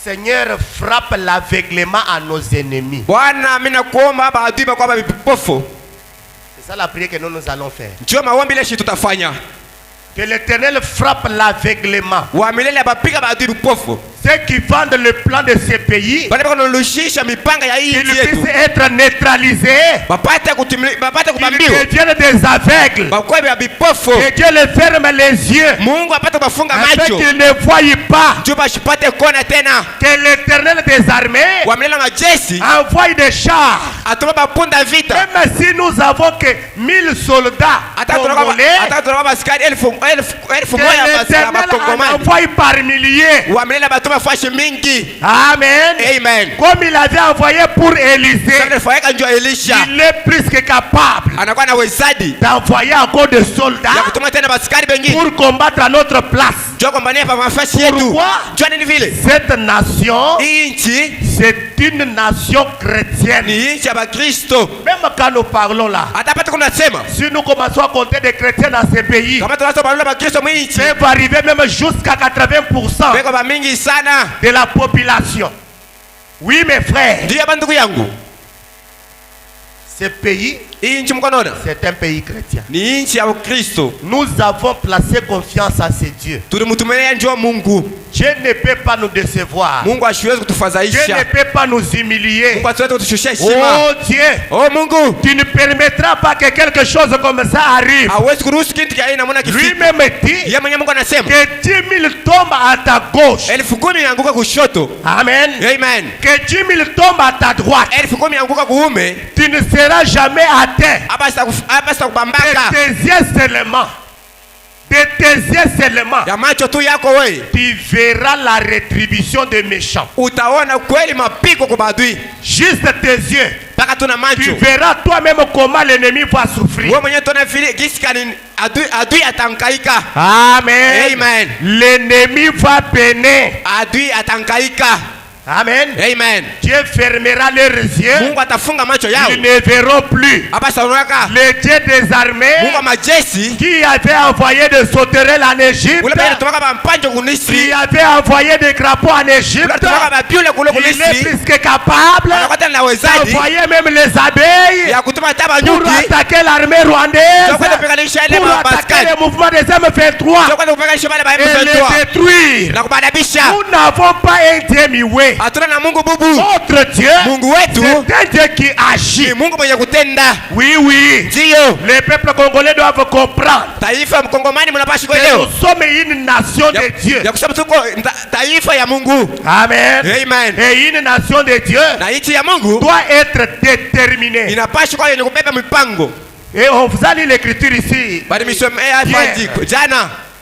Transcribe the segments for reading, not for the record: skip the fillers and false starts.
Seigneur, frappe l'aveuglement à nos ennemis. C'est ça la prière que nous allons faire. Que l'Éternel frappe l'aveuglement. Ceux qui vendent le plan de ces pays, qu'ils puissent être neutralisés, qu'ils deviennent des aveugles, que Dieu les ferme les yeux, afin qu'ils ne voient pas. Que l'Éternel des armées envoie des chars. Même si nous avons que 1000 soldats congolais, que l'Éternel envoie par milliers. Amen. Amen. Comme il avait envoyé pour Élisée, il est plus que capable d'envoyer encore des soldats pour combattre à notre place. Pourquoi? Cette nation, c'est une nation chrétienne. Même quand nous parlons là, si nous commençons à compter des chrétiens dans ces pays, ça va arriver même jusqu'à 80% de la population. Oui, mes frères. Ce pays, c'est un pays chrétien. Nous avons placé confiance à ces dieux. Dieu ne peut pas nous décevoir. Dieu ne peut pas nous humilier. Oh Dieu, tu ne permettras pas que quelque chose comme ça arrive. Lui-même dit que 10 000 tombent à ta gauche. Amen. Que 10 000 tombent à ta droite. Tu ne seras jamais atteint. De tes yeux seulement. Tu verras la rétribution des méchants. Juste tes yeux. Tu verras toi-même comment l'ennemi va souffrir. Amen. L'ennemi va peiner. Amen. Dieu fermera leurs yeux. Ils ne verront plus. Le Dieu des armées qui avait envoyé des sauterelles en Égypte, qui avait envoyé des crapauds en Égypte, il est plus que capable d'envoyer même les abeilles pour attaquer l'armée rwandaise, pour attaquer le mouvement des M23 et les détruire. Nous n'avons pas un demi-way. Notre Dieu, c'est un Dieu qui agit. Oui. Les peuples congolais doivent comprendre que nous sommes une nation de Dieu. Amen. Et une nation de Dieu doit être déterminée. Et on vous a lu l'écriture ici.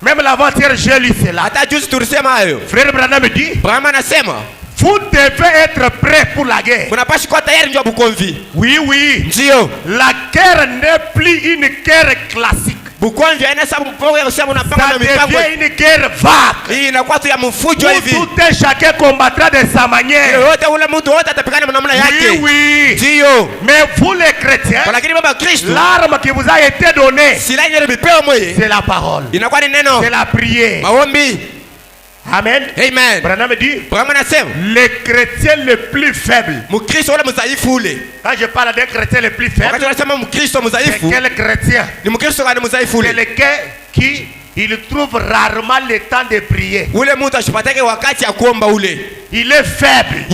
Même l'avant-hier, j'ai lu cela. Frère Branham me dit, vous devez être prêts pour la guerre. Oui. La guerre n'est plus une guerre classique. Ça devient une guerre vague. Où tout et chacun combattra de sa manière. Oui. Mais vous les chrétiens, l'arme qui vous a été donnée, c'est la parole. C'est la prière. Amen. Branham dit, les chrétiens les plus faibles. Quand je parle d'un chrétien le plus faible, c'est quel chrétien? C'est lequel qui il trouve rarement le temps de prier. Il est faible.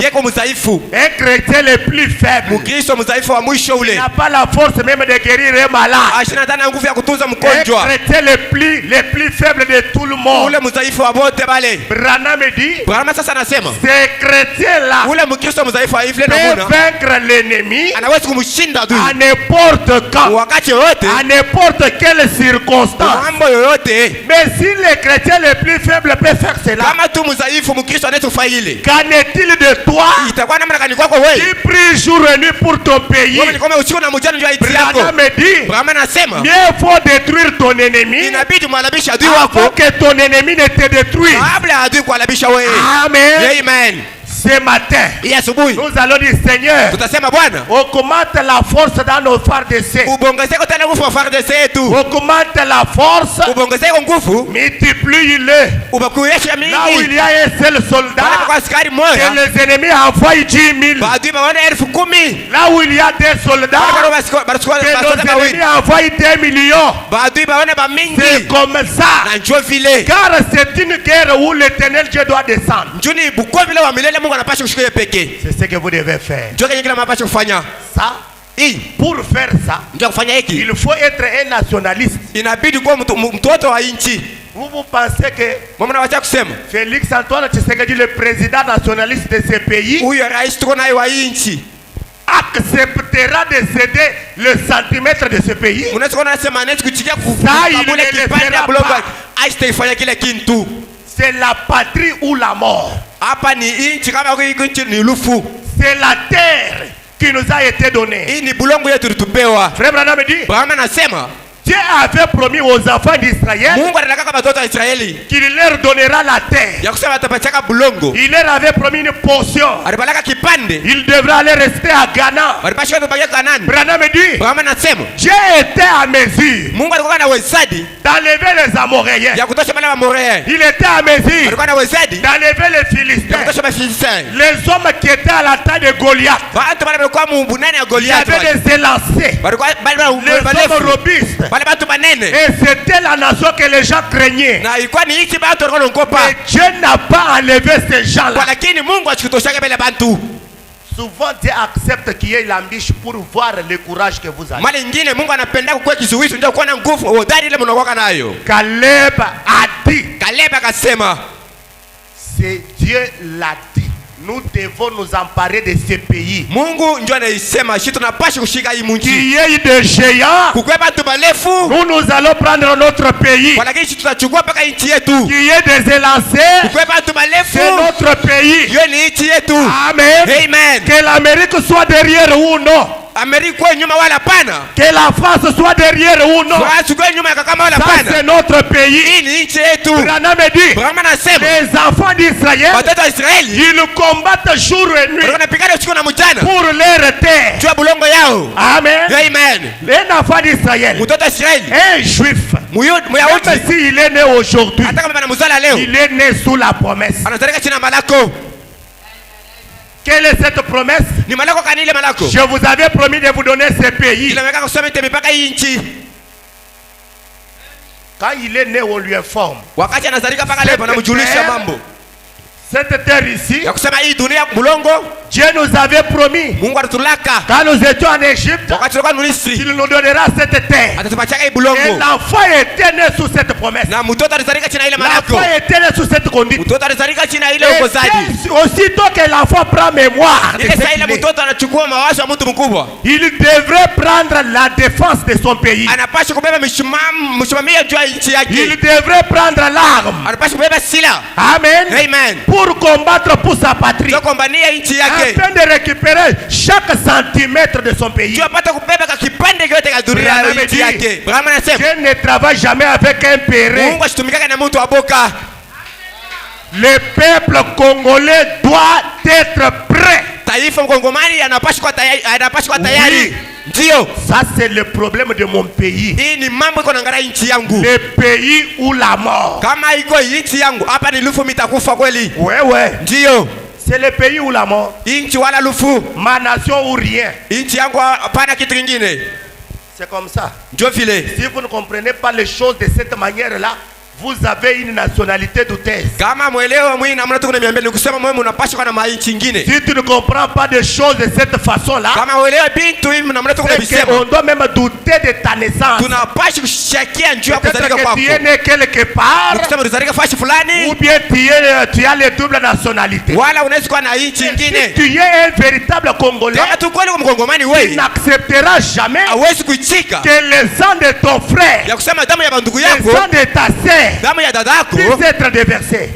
Un chrétien le plus faible, il n'a pas la force même de guérir un malade. Un chrétien le plus faible de tout le monde. Branham me dit, ces chrétiens-là peuvent vaincre l'ennemi à n'importe quand, à n'importe quelle circonstance. Mais si les chrétiens les plus faibles peuvent faire cela, qu'en est-il de toi qui prie jour et nuit pour ton pays? Branham me dit, mieux faut détruire ton ennemi avant que ton ennemi ne te détruise. Amen. Ce matin, nous allons dire Seigneur, augmente la force dans nos FARDC. Augmente la force, multiplie-le. Là où il y a un seul soldat, que les ennemis envoient 10 000. Là où il y a des soldats, que nos ennemis envoient 2 millions. C'est comme ça. Car c'est une guerre où l'éternel Dieu doit descendre. C'est ce que vous devez faire. Ça, pour faire ça, il faut être un nationaliste. Vous pensez que Félix Antoine Tshisekedi, le président nationaliste de ce pays, acceptera de céder le centimètre de ce pays? Ça, il ne le fera pas. C'est la patrie ou la mort. C'est la terre qui nous a été donnée. Frère Branham dit, Dieu avait promis aux enfants d'Israël qu'il leur donnera la terre. Il leur avait promis une portion. Il devrait aller rester à Ghana. Branham dit, Dieu était à mesure d'enlever les Amoréens. Il était à mesure d'enlever les Philistins. Les hommes qui étaient à la taille de Goliath, il y avait des élancés, les hommes robustes. Et c'était la nation que les gens craignaient. Mais Dieu n'a pas enlevé ces gens-là. Souvent Dieu accepte qu'il y ait l'ambition pour voir le courage que vous avez. Caleb a dit, c'est Dieu l'a dit, nous devons nous emparer de ce pays. Qu'il y ait des géants, nous allons prendre notre pays. Qu'il y ait des élancés, c'est notre pays. Amen. Que l'Amérique soit derrière ou non, que la France soit derrière ou non, ça c'est notre pays. Branham dit, les enfants d'Israël, ils combattent jour et nuit pour leur terre. Amen. Les enfants d'Israël, un juif, même s'il est né aujourd'hui, il est né sous la promesse. Quelle est cette promesse? Je vous avais promis de vous donner ce pays. Quand il est né, on lui informe. Cette terre ici, Dieu nous avait promis, quand nous étions en Égypte, qu'il nous donnera cette terre. Et l'enfant était né sous cette promesse. L'enfant était né sous cette conduite. Et aussitôt que l'enfant prend mémoire, il devrait prendre la défense de son pays. Il devrait prendre l'arme. Amen. Pour combattre pour sa patrie, afin de récupérer chaque centimètre de son pays. Dieu ne travaille jamais avec un péré. Le peuple congolais doit être prêt. Oui. Ça c'est le problème de mon pays. Le pays ou la mort. Ouais. C'est le pays ou la mort. Ma nation ou rien. C'est comme ça. Si vous ne comprenez pas les choses de cette manière-là, vous avez une nationalité douteuse. Si tu ne comprends pas des choses de cette façon-là, on doit même douter de ta naissance. Peut-être que tu es né quelque part, ou bien tu as les doubles nationalités. Si tu es un véritable Congolais, tu n'accepteras jamais que le sang de ton frère, le sang de ta sœur, puisse être déversé.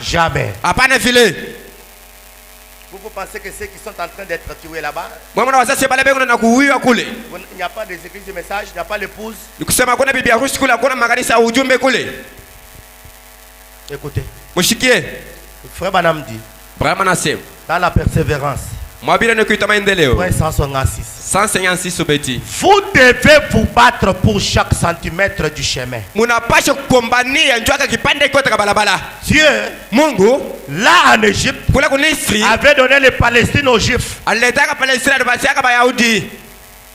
Jamais. Vous pensez que ceux qui sont en train d'être tués là-bas, il n'y a pas des églises de message, il n'y a pas l'épouse? Écoutez, frère Branham dit, Dans la persévérance. Point 156. 156 obeti. Vous devez vous battre pour chaque centimètre du chemin. Dieu, Mungu, là en Égypte, avait donné les Palestines aux Juifs.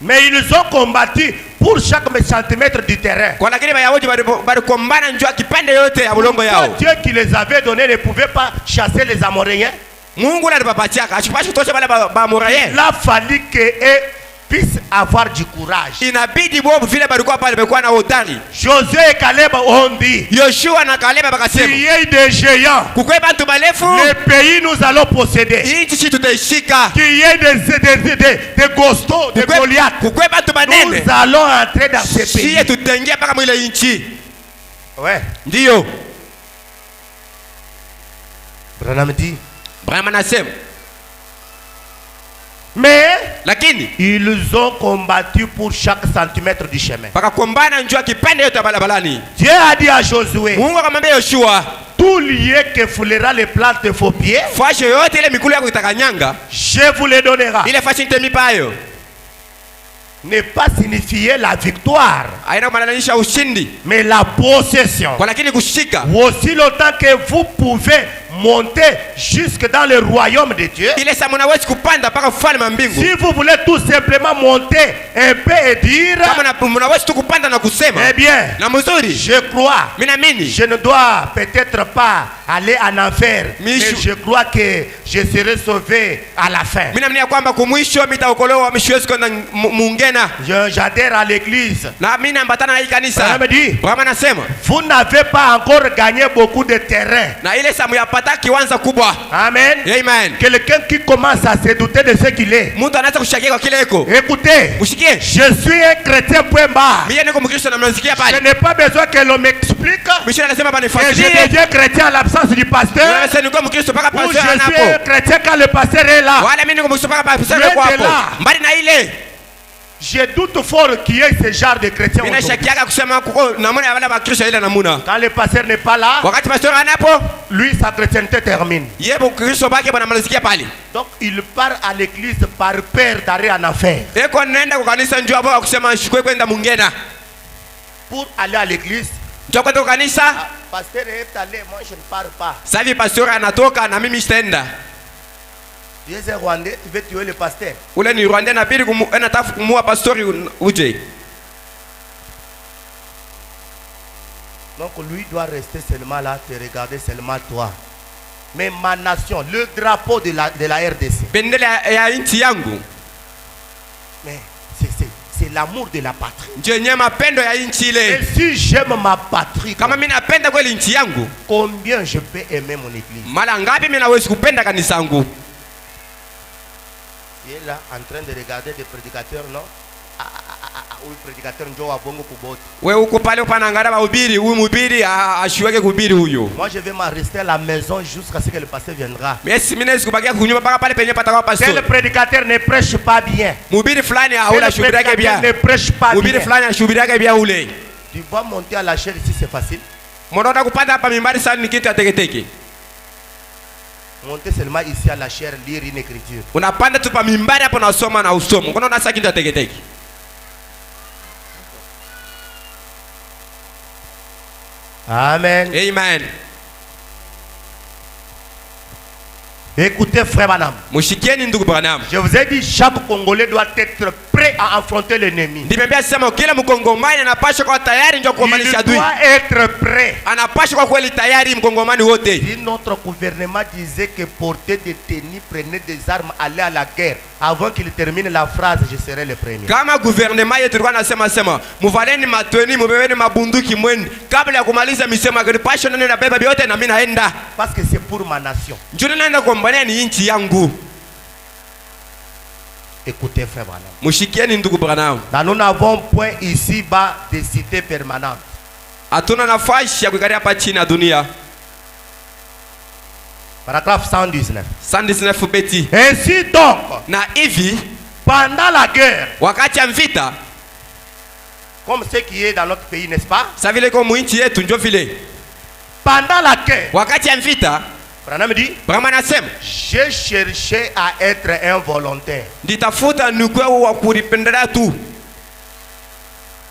Mais ils ont combattu pour chaque centimètre du terrain. Dieu qui les avait donnés ne pouvait pas chasser les Amoréens. Il a fallu qu'eux puissent avoir du courage. Josué et Caleb ont dit, s'il y a des géants, le pays nous allons posséder. Qu'il y ait des Gostos, des Goliaths, nous allons entrer dans ce pays. Ouais. Branham dit, mais ils ont combattu pour chaque centimètre du chemin. Dieu a dit à Josué, tout lieu que foulera les plantes de vos pieds, je vous les donnerai. N'est pas signifier la victoire, mais la possession. Aussi longtemps que vous pouvez monter jusque dans le royaume de Dieu, si vous voulez tout simplement monter un peu et dire, eh bien, je crois, je ne dois peut-être pas aller en enfer, mais je crois que je serai sauvé à la fin. J'adhère à l'église. Vous n'avez pas encore gagné beaucoup de terrain. Amen. Quelqu'un qui commence à se douter de ce qu'il est. Écoutez, je suis un chrétien point barre. Je n'ai pas besoin que l'on m'explique. Et je deviens chrétien à l'absence du pasteur. Ou je suis un chrétien quand le pasteur est là. Je doute fort qu'il y ait ce genre de chrétiens. Quand le pasteur n'est pas là, lui sa chrétienté termine. Donc il part à l'église par peur d'aller en enfer. Pour aller à l'église, pasteur est allé, moi je ne pars pas. Tu es un Rwandais, tu veux tuer le pasteur. Donc lui doit rester seulement là, te regarder seulement toi. Mais ma nation, le drapeau de la RDC. Mais c'est l'amour de la patrie. Et si j'aime ma patrie, combien je peux aimer mon église? Il est là en train de regarder des prédicateurs, non? Oui, prédicateur ndio wa bongo kuboti. Moi je vais m'en rester à la maison jusqu'à ce que le pasteur viendra. Si le prédicateur ne prêche pas bien, ne prêche pas bien, tu vas monter à la chair ici, c'est facile. Monter seulement ici à la chair, lire une écriture. Amen. Amen. Écoutez frère Branham. Je vous ai dit, chaque Congolais doit être prêt à affronter l'ennemi. Il doit être prêt. Si notre gouvernement disait que porter des tenues, prenez des armes, aller à la guerre, avant qu'il termine la phrase, je serai le premier. Parce que c'est pour ma nation. Écoutez frère Branham. Nous n'avons point ici bas des cités permanentes. Paragraphe 119. Ainsi donc, pendant la guerre, comme ce qui est dans notre pays, n'est-ce pas? Pendant la guerre, Branham dit, j'ai cherché à être un volontaire.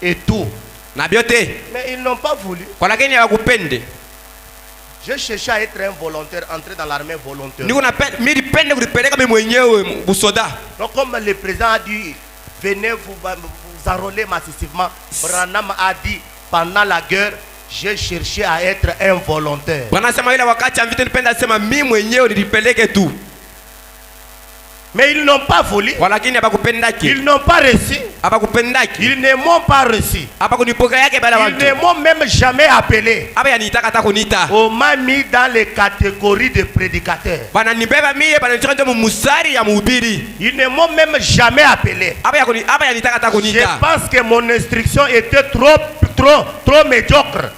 Et tout. Mais ils n'ont pas voulu. J'ai cherché à être un volontaire, entrer dans l'armée volontaire. Donc comme le président a dit, venez vous enrôler massivement. Branham a dit, pendant la guerre, j'ai cherché à être un volontaire. Mais ils n'ont pas voulu. Ils n'ont pas reçu. Ils ne m'ont pas reçu. Ils ne m'ont même jamais appelé. On m'a mis dans les catégories de prédicateurs. Ils ne m'ont même jamais appelé. Je pense que mon instruction était trop médiocre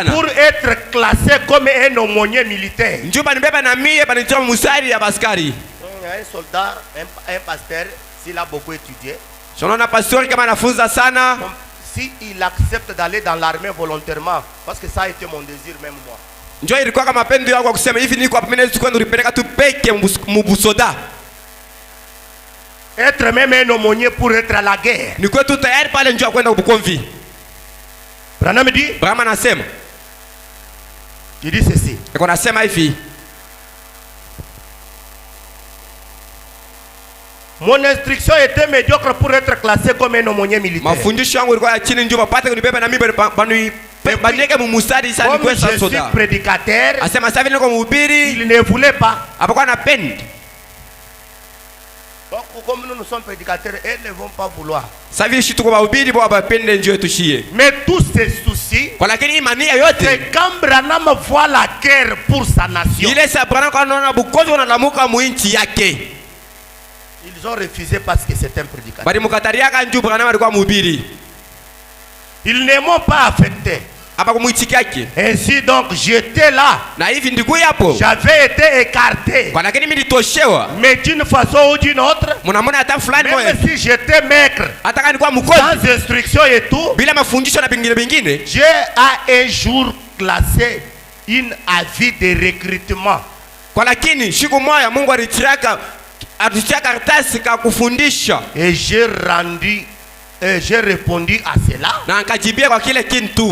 pour être classé comme un aumônier militaire. Un soldat, un pasteur, s'il a beaucoup étudié, s'il accepte d'aller dans l'armée volontairement, parce que ça a été mon désir même moi. Être même un aumônier pour être à la guerre. Branham dit, il dit ceci. Mon instruction était médiocre pour être classé comme un aumônier militaire. Comme je suis prédicateur, il ne voulait pas. Donc, comme nous sommes prédicateurs, elles ne vont pas vouloir. Mais tous ces soucis, c'est quand Branham voit la guerre pour sa nation. Ils ont refusé parce que c'est un prédicateur. Ils ne m'ont pas affecté. Ainsi donc j'étais là. J'avais été écarté. Mais d'une façon ou d'une autre, même si j'étais maigre, sans instruction et tout, Dieu a un jour classé une avis de recrutement. Et j'ai répondu à cela.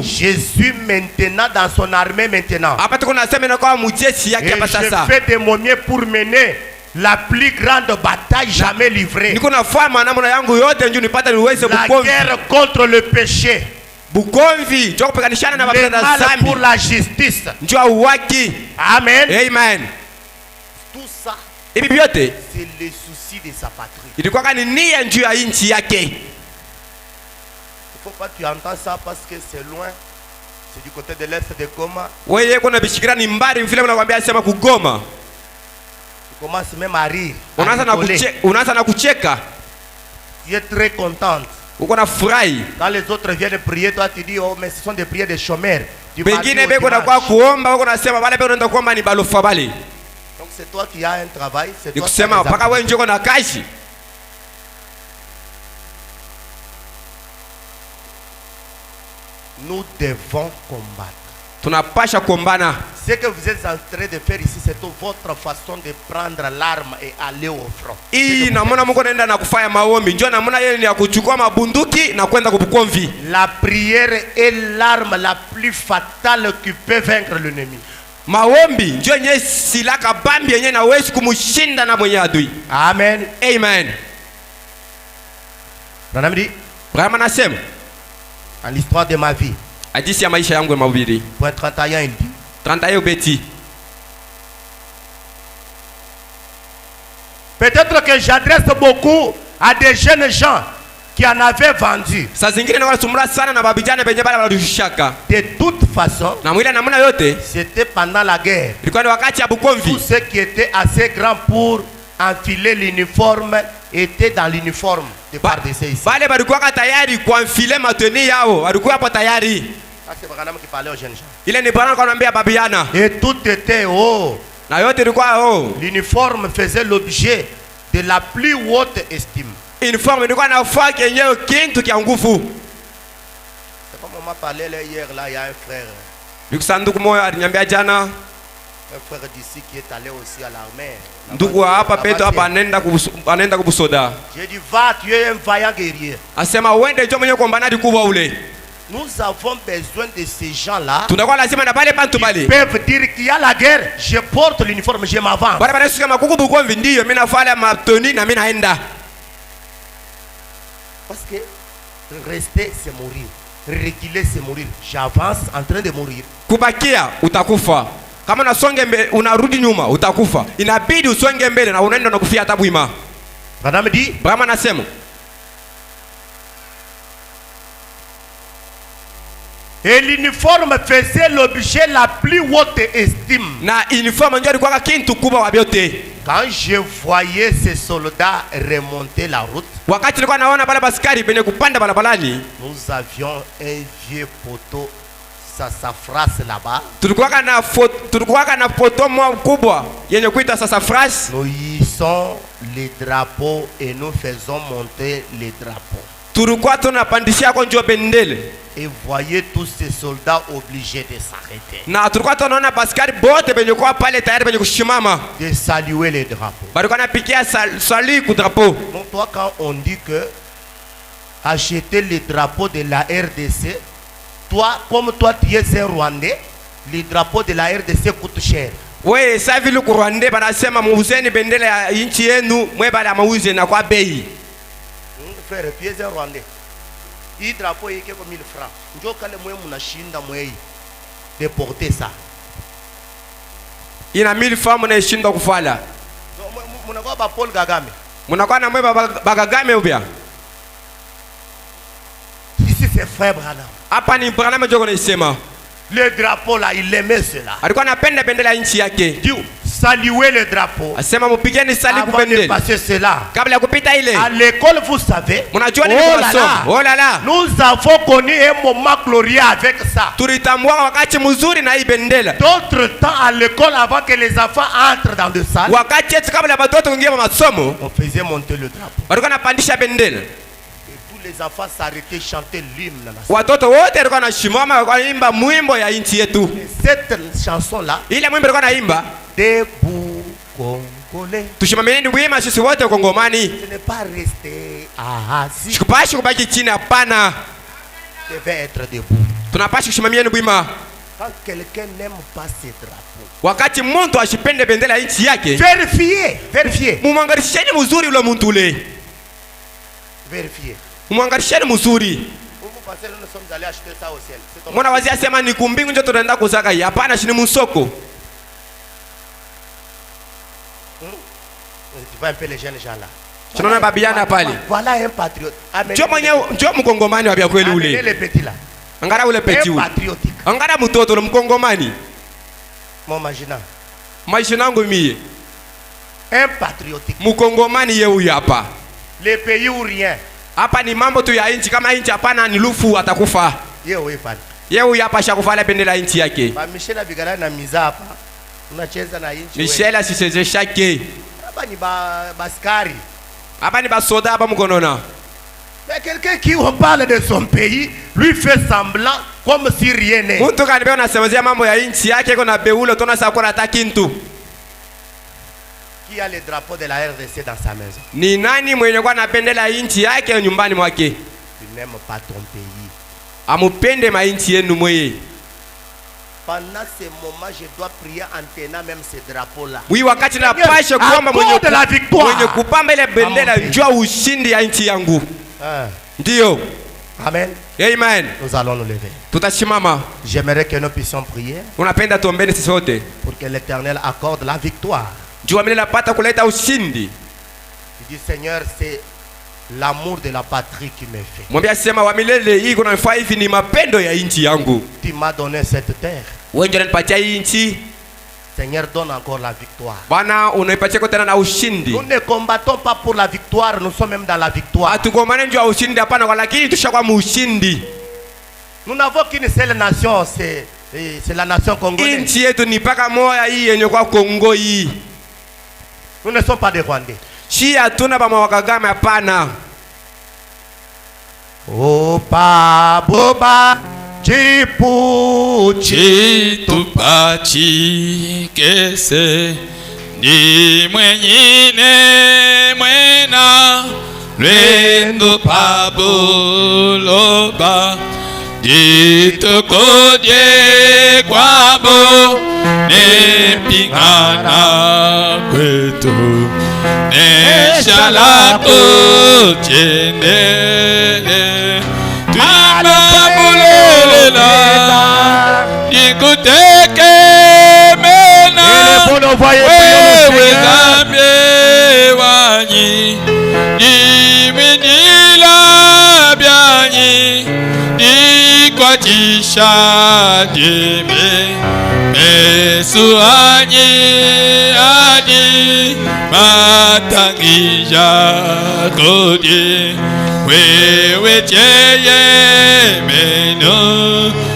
Je suis maintenant dans son armée maintenant. Et je fais de mon mieux pour mener la plus grande bataille jamais livrée. La guerre contre le péché. Le mal pour la justice. Amen. Amen. Tout ça, c'est le souci de sa patrie. Il ne faut pas que tu entends ça parce que c'est loin. C'est du côté de l'est de Goma. Tu commences même à rire. Tu es très contente. Quand les autres viennent prier, toi tu dis, oh mais ce sont des prières de chômeurs. Donc c'est toi qui as un travail. C'est toi qui as un Nous devons combattre. Ce que vous êtes en train de faire ici, c'est votre façon de prendre l'arme et aller au front. La prière est l'arme la plus fatale qui peut vaincre l'ennemi. Amen. Amen. Branham dit, en l'histoire de ma vie, point 31, il dit, peut-être que j'adresse beaucoup à des jeunes gens qui en avaient vendu. De toute façon, c'était pendant la guerre. Tous ceux qui étaient assez grands pour enfiler l'uniforme étaient dans l'uniforme de part de ceux ici. C'est Branham qui parlait aux jeunes gens. Et tout était haut. L'uniforme faisait l'objet de la plus haute estime. C'est comme on m'a parlé là, hier, là, il y a un frère. Ndugu moyo aliniambia jana. Un frère d'ici qui est allé aussi à l'armée. Ndugu hapa peto hapa anaenda kubusoda. J'ai dit va, tu es un vaillant guerrier. Asema uende njoo mwenye kuombana kubwa ule. Nous avons besoin de ces gens-là. Tunakuwa lazima na pale pantu pale. Ils peuvent dire qu'il y a la guerre, je porte l'uniforme, je m'avance. Bwana bwana sika makuku bukomvi ndio mimi nafanya matoni na mimi naenda. Parce que rester c'est mourir. Reculer c'est mourir. J'avance en train de mourir. Kubakia utakufa. Kama unasonge mbele unarudi nyuma utakufa. Inabidi usonge mbele na unaenda na kufia tabu ima. Madame dit, Brahma nasema. Et l'uniforme faisait l'objet la plus haute estime. Na uniforme ndio ilikuwa kintu kubwa wa biote. Quand je voyais ces soldats remonter la route, wakati nilikuwa naona pale baskari benye kupanda barabarani, nous avions un vieux poteau, ça sassafras là-bas. Tulikuwa na poto mwa kubwa yenye kuita sassafras. Nous hissons les drapeaux et nous faisons monter les drapeaux. Tulikuwa tunapandishia kwa njoo bendele. Et voyez tous ces soldats obligés de s'arrêter. Na tulikuwa tunaona baskari bote benye kwa pale tayari benye kushimama. De saluer les drapeaux. Balikuwa napikia salut ku drapeau. Donc toi quand on dit que acheter les drapeaux de la RDC, toi comme toi tu es un Rwandais, les drapeaux de la RDC coûtent cher. Wewe sasa vile ku Rwanda banasema muuzeni bendele ya nchi yenu, mwe bala mauze na kwa bei. Frère, tu es un Rwandais. Il drapeau est comme 1000 francs. Njo kale mwe munashinda mwe de porter ça. Ina 1000 francs munashinda kufala. Munakuwa ba Paul Kagame. Munakuwa na mwe ba Kagame ubia. Ici c'est frère Branham. Hapa ni Branham ndio anasema. Le drapeau là, il aimait cela. Alikuwa anapenda bendera ya nchi yake. Dieu, saluez le drapeau. Asema mupigeni sali ku bendera. Avant de passer cela. Kabla ya kupita ile. À l'école, vous savez. Mnajua nini kwa masomo? Oh là là. Nous avons connu un moment glorieux avec ça. Tulitambua wakati mzuri na hii bendera. D'autres temps à l'école avant que les enfants entrent dans des salles. Wakati yetu kabla watoto kuingia masomo, on faisait monter le drapeau. Walikuwa napandisha bendera. Les enfants s'arrêtaient chanter l'hymne. Watoto wote walikuwa wanashimama wakaimba mwimbo ya nchi yetu. Cette chanson là, ile mwimbo walikuwa naimba debout Congolais. Tushimameni wima sisi wote Kongomani. Ce n'est pas rester assis. Sikupashi kubaki chini hapana. Devait être debout. Tunapashi kushimamia wima. Quand quelqu'un n'aime pas ses drapeaux. Wakati mtu ashipende bendera ya nchi yake. Vérifiez. Mumangalisheni mzuri ule mtu ule. Vérifiez. Muangalisheni mzuri. Mwana wazia sema ni kumbingu njo tunaenda kuzaka hii. Hapana, shini musoko. Tu vois un peu les jeunes gens là. Tunaona babiana pale. Voilà un patriote. Njoo mkongomani wa kweli ule. Amenez le petit là. Angara ule petit ule. Patriotique. Angara mtoto ule mkongomani. Mon imagina. Maisha yangu mie. Un patriotique. Mkongomani yeye huyu hapa. Les pays ou rien. Hapa ni mambo tu ya nchi, kama nchi hapana ni lufu atakufa. Yeye huyu hapa shakufala bendera nchi yake. Ba Michel abigala na miza hapa. Unacheza na nchi. Michel asicheze shake. Hapa ni baskari. Hapa ni basoda hapa mkonona. Mais quelqu'un qui parle de son pays, lui fait semblant comme si rien n'est. Mtu kanibea unasemezea mambo ya nchi yake kuna beulo tona sako na takintu. Qui a le drapeau de la RDC dans sa maison? Ni nani mwenye kwa napendela nchi yake nyumbani mwake? Tu n'aimes pas ton pays. Amupende ma nchi yenu mweye. Pendant ce moment, je dois prier en tenant même ce drapeau là. Oui, wakati na pasha kuomba mwenye kupamba ile bendera njoo ushindi ya nchi yangu. Ndio. Amen. Amen. Nous allons nous lever. Tutashimama. J'aimerais que nous puissions prier. Unapenda tuombeni sisi wote. Pour que l'Éternel accorde la victoire. Jua mimi napata kuleta ushindi. Il dit Seigneur, c'est l'amour de la patrie qui me fait. Mwambia sema wa milele hii kuna nifaa hivi ni mapendo ya nchi yangu. Tu m'as donné cette terre. Wewe ndio unanipatia hii nchi. Seigneur, donne encore la victoire. Bwana unaipatia tena na ushindi. Nous ne combattons pas pour la victoire, nous sommes même dans la victoire. Atugombane njoo ushindi hapana kwa lakini tushakuwa mushindi. Nous n'avons qu'une seule nation, c'est la nation congolaise. Nchi yetu ni paka moya hii yenye kwa Kongo hii. Nous ne sommes pas des Rwandais. Si hatuna ba Kagame hapana. Opa boba chitupachikese ni mwenyine mwena lwendo pabuloba ditukodye kwabo nepingana kwetu neshalako chendele twimabulela ikuteke mena wewe zambye wanyi diminila byanyi dikwachisha dime mesuanyi adi matangija kodi wewe cheye meno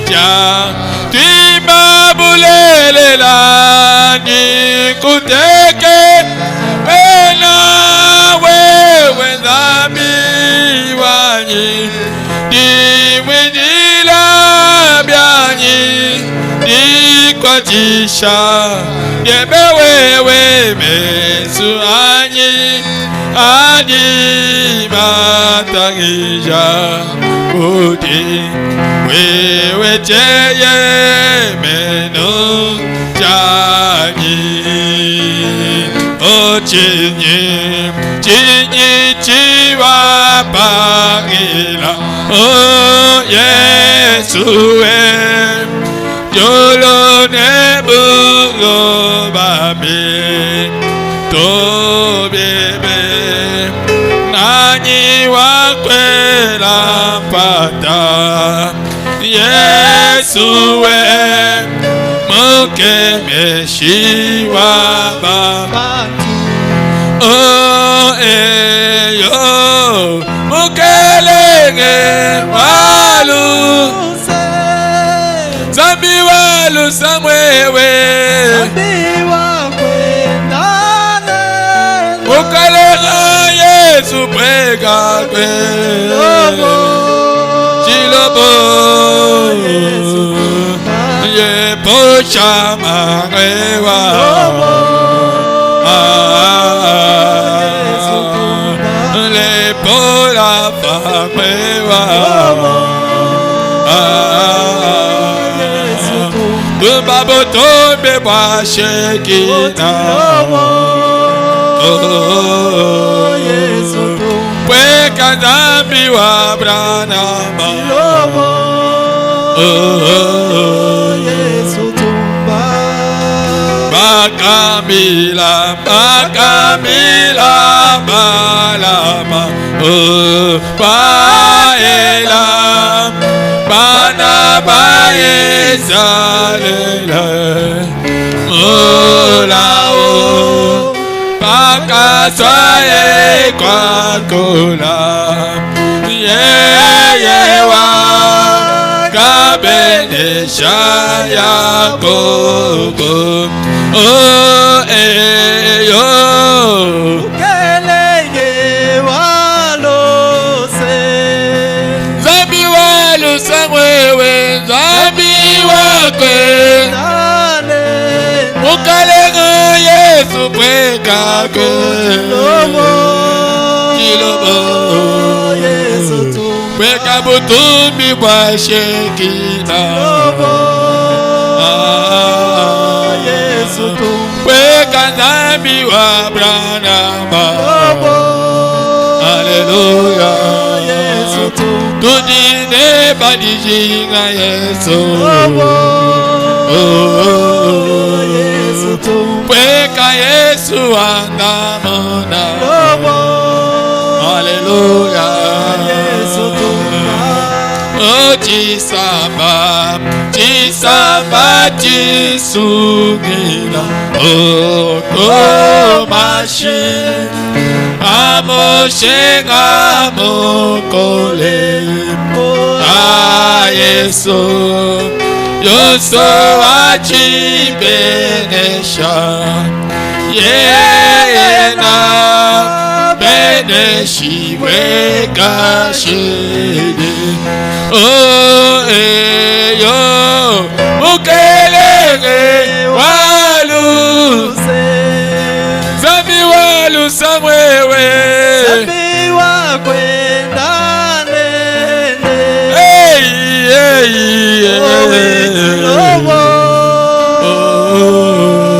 cha twimabulela nikuteke mena wewe dhambi wanyi dimwinila byanyi dikwachisha yebe wewe mesuanyi adi matangija kodi wewe cheye meno chanyi o chinyi chiwa pangila o Yesuwe yolo nebulo babe to bebe nani wakwela pata Yesuwe moke meshiwa baba oh yo mukelenge walu zambi walu samwewe mukelenga Yesu pweka kwe chilobo ye pocha marewa le pola famewa babo tombe bashekina oh Yesu pweka zambi wa branama oh Yesu tumba makamila balama oh paela bana baezalela molao pakaswae kwakola yeyewa kabenesha yakobo oh eyo keleye walose zambi walusa mwewe zambi wakwe mukalenga Yesu pweka kwe chilobo Yesu tu pweka butumbi kwa shekina Yesu tu pweka zambi wa branama Haleluya Yesu tu tudine badijinga Yesu oh Yesu tu pweka Yesu andamona Haleluya Yesu tu oh chisamba chisugila oh komashi amoshenga mokole Yesu yoso achibenesha yena beneshi wekashede oh Tusa wewe